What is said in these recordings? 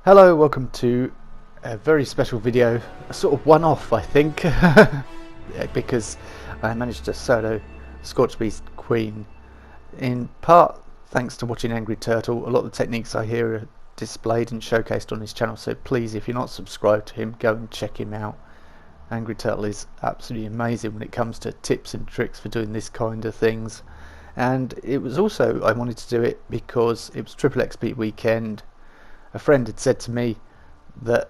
Hello, welcome to a very special video, a sort of one-off I think, because I managed to solo Scorchbeast Queen, in part thanks to watching Angry Turtle. A lot of the techniques I hear are displayed and showcased on his channel, so please, if you're not subscribed to him, go and check him out. Angry Turtle is absolutely amazing when it comes to tips and tricks for doing this kind of things. And it was also, I wanted to do it because it was Triple XP weekend. A friend had said to me that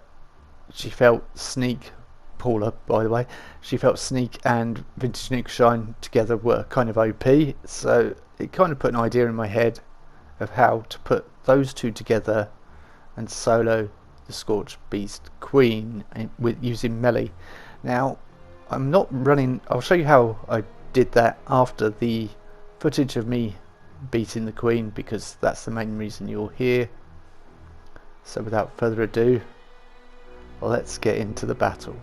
she felt Sneak, Paula by the way, she felt Sneak and Vintage Nuke Shine together were kind of OP, so it kind of put an idea in my head of how to put those two together and solo the Scorchbeast Queen with using melee. Now I'm not running, I'll show you how I did that after the footage of me beating the Queen, because that's the main reason you're here. So without further ado, let's get into the battle.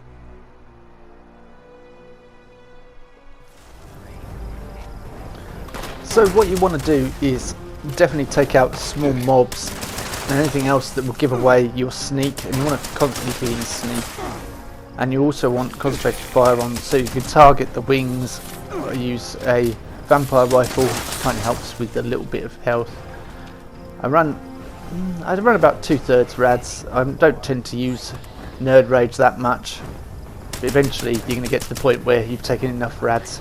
So what you want to do is definitely take out small mobs and anything else that will give away your sneak, and you want to constantly be in sneak. And you also want concentrated fire on, so you can target the wings or use a vampire rifle, kind of helps with a little bit of health. I run about 2/3 rads. I don't tend to use Nerd Rage that much, but eventually you're going to get to the point where you've taken enough rads.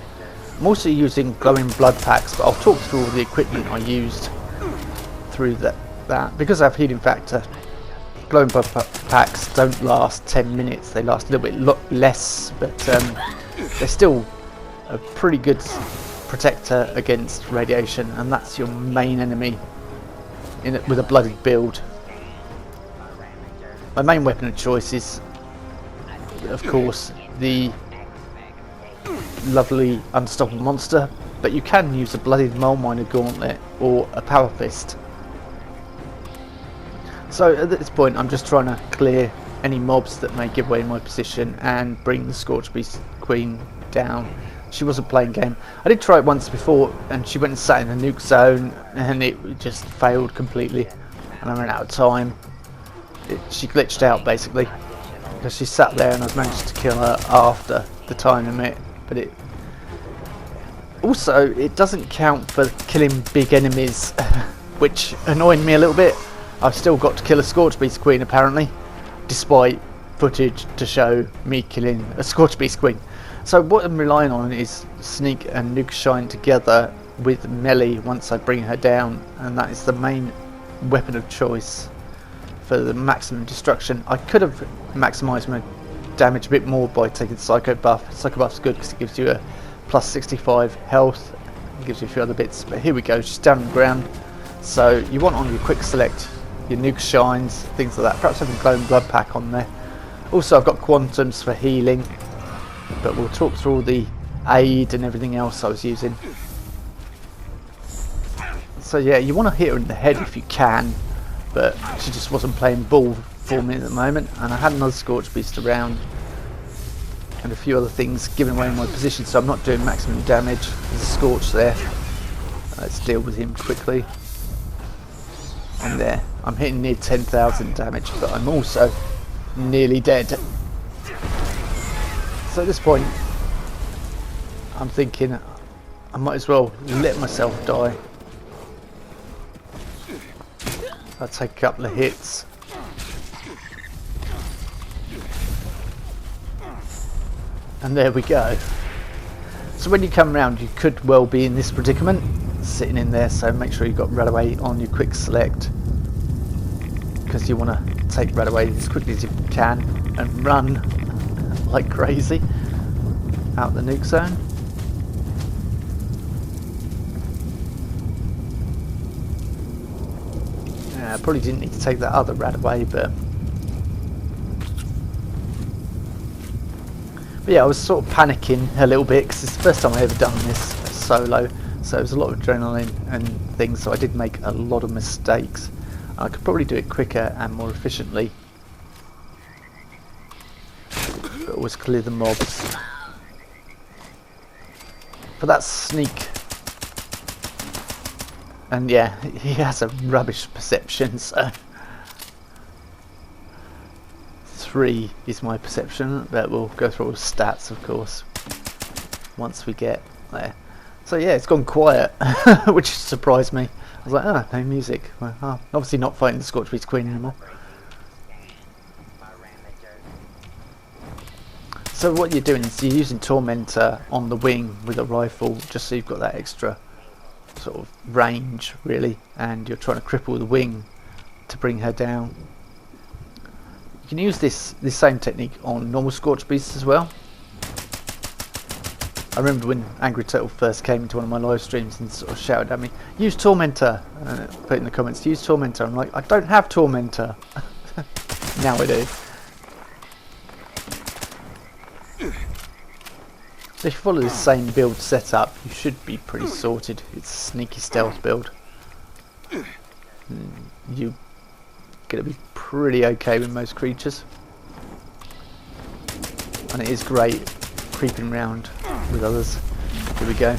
I'm also using glowing blood packs, but I'll talk through all the equipment I used through that. Because I have healing factor, glowing blood packs don't last 10 minutes, they last a little bit less, but they're still a pretty good protector against radiation, and that's your main enemy with a bloody build. My main weapon of choice is, of course, the lovely unstoppable monster, but you can use a bloodied mole miner gauntlet or a power fist. So at this point I'm just trying to clear any mobs that may give away my position and bring the Scorchbeast Queen down. She wasn't playing game. I did try it once before and she went and sat in the nuke zone and it just failed completely, and I ran out of time. She glitched out basically because she sat there and I managed to kill her after the time limit, but it doesn't count for killing big enemies which annoyed me a little bit. I've still got to kill a Scorchbeast Queen apparently, despite footage to show me killing a Scorchbeast Queen. So what I'm relying on is Sneak and Nuke Shine together with melee once I bring her down, and that is the main weapon of choice for the maximum destruction. I could have maximised my damage a bit more by taking the Psycho buff. Psycho buff's good because it gives you a plus 65 health, it gives you a few other bits, but here we go, she's down on the ground. So you want on your quick select your Nuke Shines, things like that, perhaps having a glowing blood pack on there. Also I've got quantums for healing, but we'll talk through all the aid and everything else I was using. So yeah, you want to hit her in the head if you can, but she just wasn't playing ball for me at the moment, and I had another Scorchbeast around and a few other things giving away my position, so I'm not doing maximum damage. There's a Scorch there. Let's deal with him quickly. And there, I'm hitting near 10,000 damage, but I'm also nearly dead. So at this point I'm thinking I might as well let myself die. I'll take a couple of hits. And there we go. So when you come around you could well be in this predicament, sitting in there, so make sure you've got Radaway on your quick select, because you want to take Radaway as quickly as you can and run like crazy out the nuke zone. Yeah, I probably didn't need to take that other Radaway, but yeah, I was sort of panicking a little bit because it's the first time I ever done this solo, so it was a lot of adrenaline and things, so I did make a lot of mistakes. I could probably do it quicker and more efficiently, but always clear the mobs. But that's Sneak, and yeah, he has a rubbish perception, so 3 is my perception, but we'll go through all the stats of course once we get there. So yeah, it's gone quiet, which surprised me. I was like, oh, no music. Well, oh, obviously not fighting the Scorchbeast Queen anymore. So what you're doing is you're using Tormentor on the wing with a rifle, just so you've got that extra sort of range really, and you're trying to cripple the wing to bring her down. You can use this same technique on normal Scorchbeasts as well. I remember when Angry Turtle first came into one of my live streams and sort of shouted at me, use Tormentor, put in the comments, use Tormentor. I'm like, I don't have Tormentor. Now I do. So if you follow this same build setup, you should be pretty sorted. It's a sneaky stealth build. You're going to be pretty okay with most creatures. And it is great creeping around with others. Here we go.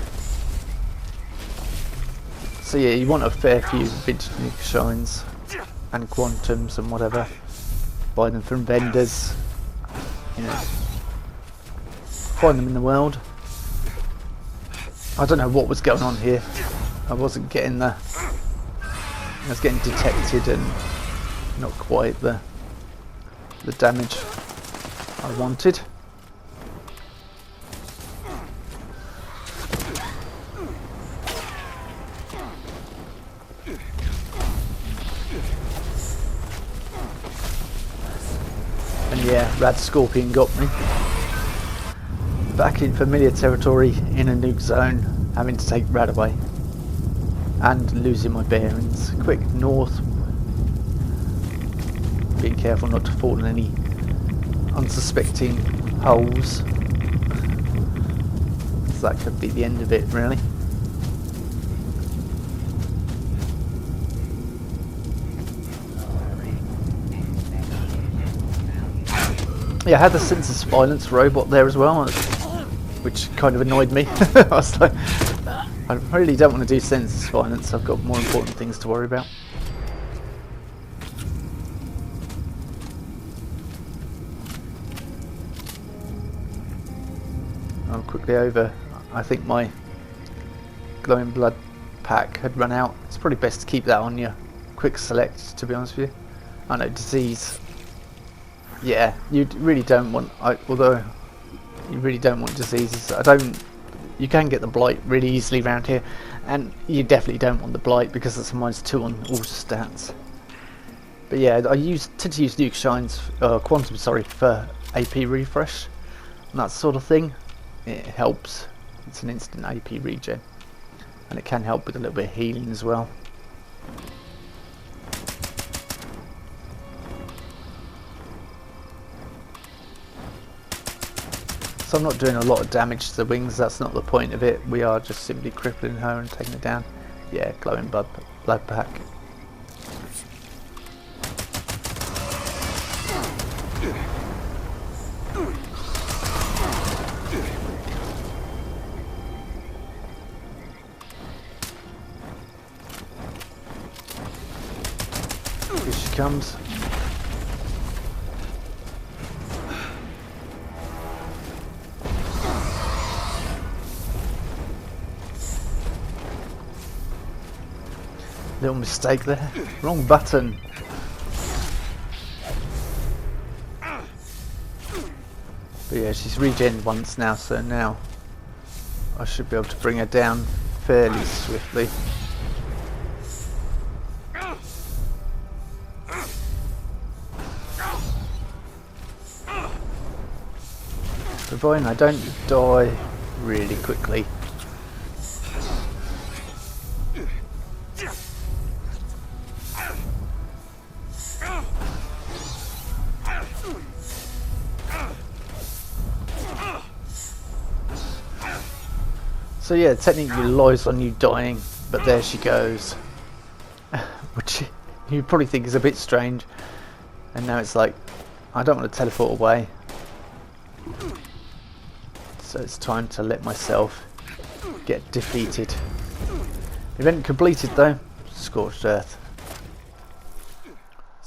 So yeah, you want a fair few vintage nuke shines and quantums and whatever. Buy them from vendors. You know, find them in the world. I don't know what was going on here. I wasn't getting the... I was getting detected and not quite the damage I wanted. And yeah, Rad Scorpion got me. Back in familiar territory in a nuke zone, having to take Rad away. And losing my bearings. Quick north. Being careful not to fall in any unsuspecting holes. So that could be the end of it, really. Yeah, I had the sense of violence robot there as well, which kind of annoyed me. I was like, I really don't want to do senseless violence. I've got more important things to worry about. I'm quickly over. I think my glowing blood pack had run out. It's probably best to keep that on your quick select, to be honest with you. I know, disease. Yeah, you really don't want, although you really don't want diseases. You can get the blight really easily around here, and you definitely don't want the blight because it's a -2 on all stats. But yeah, I tend to use nuke shines, quantum, sorry, for AP refresh and that sort of thing. It helps. It's an instant AP regen, and it can help with a little bit of healing as well. So I'm not doing a lot of damage to the wings, that's not the point of it. We are just simply crippling her and taking her down. Yeah, glowing blood pack. Here she comes. Little mistake there. Wrong button. But yeah, she's regened once now, so now I should be able to bring her down fairly swiftly. Providing I don't die really quickly. So yeah, the technique relies on you dying, but there she goes. Which you probably think is a bit strange. And now it's like, I don't want to teleport away. So it's time to let myself get defeated. Event completed though. Scorched Earth.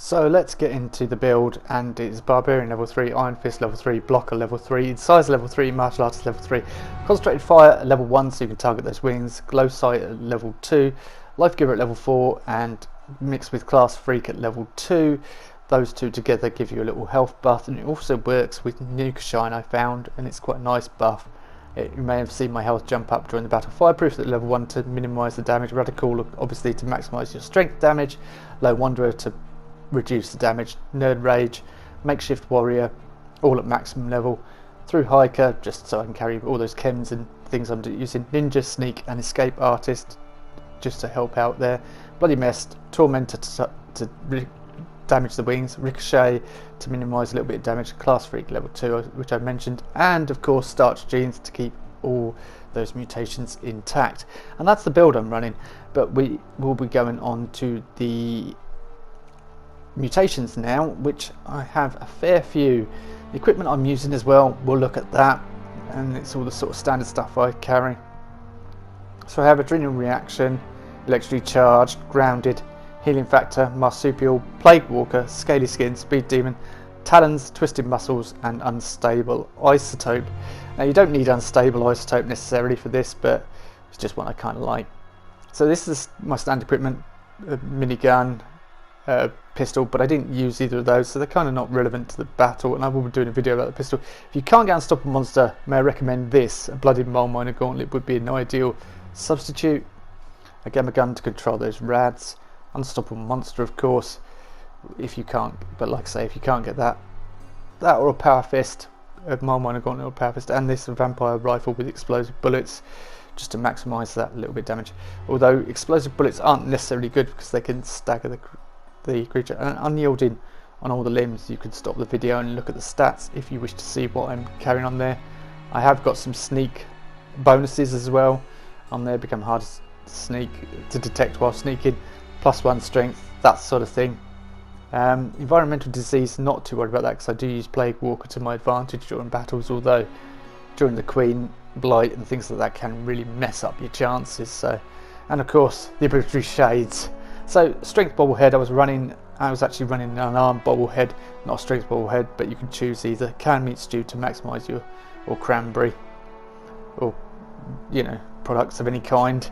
So let's get into the build, and it's Barbarian level 3, Iron Fist level 3, Blocker level 3, Incisor level 3, Martial Artist level 3, Concentrated Fire at level 1 so you can target those wings, Glow Sight at level 2, Life Giver at level 4, and mixed with Class Freak at level 2. Those two together give you a little health buff, and it also works with Nuka Shine I found, and it's quite a nice buff. You may have seen my health jump up during the battle. Fireproof at level 1 to minimise the damage, Radical obviously to maximise your strength damage, Low Wanderer to reduce the damage, Nerd Rage, Makeshift Warrior all at maximum level, Through Hiker just so I can carry all those chems and things I'm using, Ninja, Sneak and Escape Artist just to help out there, Bloody Mist, Tormentor to damage the wings, Ricochet to minimise a little bit of damage, Class Freak level 2 which I mentioned, and of course Starch Genes to keep all those mutations intact. And that's the build I'm running, but we will be going on to the mutations now, which I have a fair few. The equipment I'm using as well, we'll look at that, and it's all the sort of standard stuff I carry. So I have Adrenal Reaction, Electrically Charged, Grounded, Healing Factor, Marsupial, Plague Walker, Scaly Skin, Speed Demon, Talons, Twisted Muscles and Unstable Isotope. Now you don't need Unstable Isotope necessarily for this, but it's just one I kind of like. So this is my standard equipment, a minigun, pistol, but I didn't use either of those, so they're kind of not relevant to the battle, and I will be doing a video about the pistol. If you can't get Unstoppable Monster, may I recommend this? A Blooded Mole Miner Gauntlet would be an ideal substitute. A Gamma Gun to control those rads. Unstoppable Monster, of course, if you can't, but like I say, if you can't get that or a Power Fist, a Mole Miner Gauntlet or Power Fist, and this Vampire Rifle with explosive bullets, just to maximise that little bit of damage. Although explosive bullets aren't necessarily good because they can stagger the creature. And unyielding on all the limbs, you can stop the video and look at the stats if you wish to see what I'm carrying on there. I have got some sneak bonuses as well on there, become harder to sneak, to detect while sneaking, +1 strength, that sort of thing. Environmental disease, not too worried about that because I do use Plague Walker to my advantage during battles, although during the Queen, Blight and things like that can really mess up your chances. So, and of course the Obligatory Shades. So strength bobblehead, I was actually running an unarmed bobblehead, not a strength bobblehead, but you can choose either. Canned meat stew to maximise your, or cranberry, or you know, products of any kind.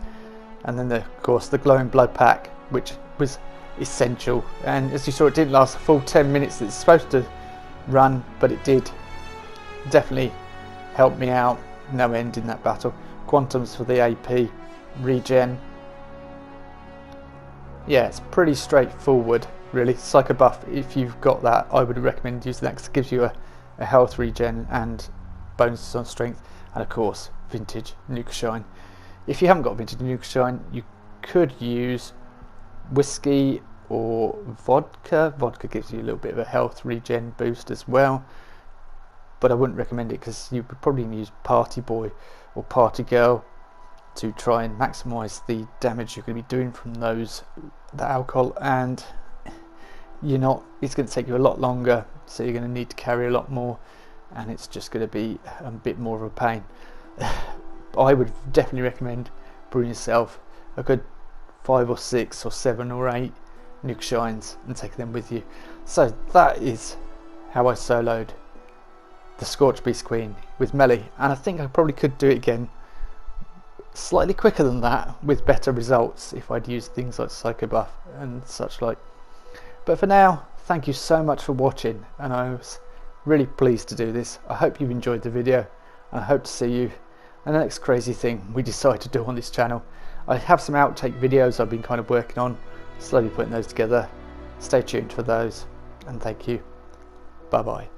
And then of course the glowing blood pack, which was essential, and as you saw it didn't last a full 10 minutes that it's supposed to run, but it did definitely help me out no end in that battle. Quantums for the AP, regen. Yeah, it's pretty straightforward really. Psycho buff, if you've got that, I would recommend using that because it gives you a health regen and bonuses on strength, and of course vintage Nuka Shine. If you haven't got vintage Nuka Shine, you could use whiskey or vodka. Vodka gives you a little bit of a health regen boost as well, but I wouldn't recommend it because you would probably use Party Boy or Party Girl to try and maximise the damage you're going to be doing from the alcohol, and it's going to take you a lot longer, so you're going to need to carry a lot more, and it's just going to be a bit more of a pain. I would definitely recommend brewing yourself a good 5 or 6 or 7 or 8 Nuka Shines and taking them with you. So that is how I soloed the Scorchbeast Queen with melee, and I think I probably could do it again slightly quicker than that with better results if I'd used things like Psycho Buff and such like. But for now, thank you so much for watching, and I was really pleased to do this. I hope you've enjoyed the video, and I hope to see you in the next crazy thing we decide to do on this channel. I have some outtake videos I've been kind of working on, slowly putting those together. Stay tuned for those, and thank you. Bye bye.